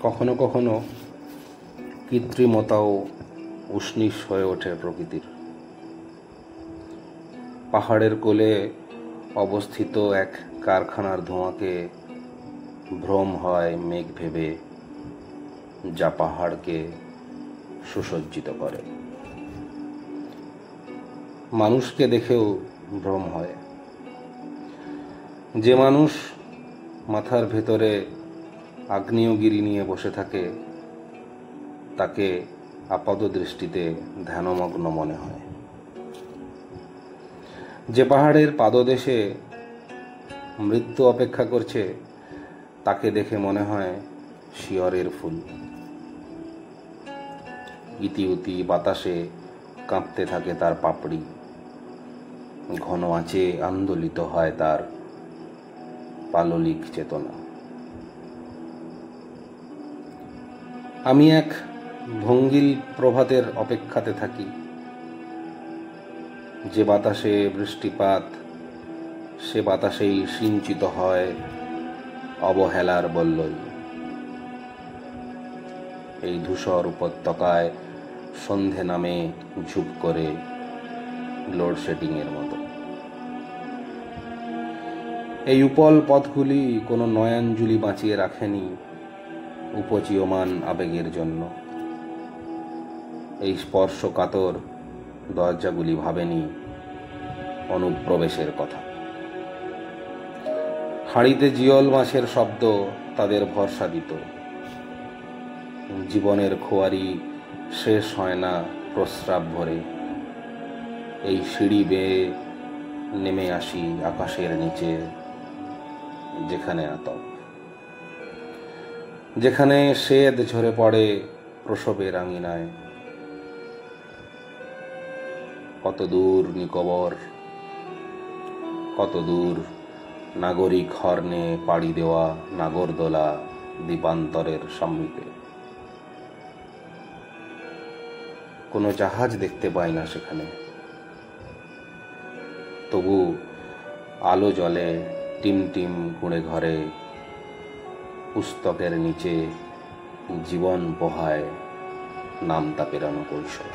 কখনো কখনো কৃত্রিমতাও উষ্ণিস হয়ে ওঠে প্রকৃতির। পাহাড়ের কোলে অবস্থিত এক কারখানার ধোঁয়াকে ভ্রম হয় মেঘ ভেবে, যা পাহাড়কে সুসজ্জিত করে। মানুষকে দেখেও ভ্রম হয়। যে মানুষ মাথার ভেতরে আগ্নেয়গিরি নিয়ে বসে থাকে, তাকে আপাতদৃষ্টিতে ধ্যানমগ্ন মনে হয়। যে পাহাড়ের পাদদেশে মৃত্যু অপেক্ষা করছে, তাকে দেখে মনে হয় শিয়রের ফুল। ইতি উতি বাতাসে কাঁপতে থাকে তার পাপড়ি, ঘন আঁচে আন্দোলিত হয় তার পাললিক চেতনা। আমি এক ভঙ্গিল প্রভাতের অপেক্ষাতে থাকি, যে বাতাসে বৃষ্টিপাত, সে বাতাসেই সিঞ্চিত হয় অবহেলার বল্লরী। এই ধূসর উপত্যকায় সন্ধে নামে ঝুপ করে লোডশেডিং এর মতো। এই উপল পথগুলি কোনো নয়াঞ্জলি বাঁচিয়ে রাখেনি উপজীয়মান আবেগের জন্য। এই স্পর্শকাতর দরজাগুলি ভাবেনি অনুপ্রবেশের কথা। হাঁড়িতে জিয়ল মাছের শব্দ তাদের ভরসা দিত। জীবনের খোয়ারি শেষ হয় না প্রস্রাব ভরে। এই সিঁড়ি বেয়ে নেমে আসি আকাশের নিচে, যেখানে আতপ, যেখানে শ্বেদ ঝরে পড়ে প্রসবের আঙিনায়। কত দূর নিকোবর, কত দূর নাগরিক হর্নে পাড়ি দেওয়া নাগরদোলা দ্বীপান্তরের সমীপে। কোনো জাহাজ দেখতে পাই না সেখানে, তবু আলো জ্বলে টিম টিম কুঁড়ে ঘরে। পুস্তকের নিচে জীবন পোহায় নামতা পেরানো কৈশোর।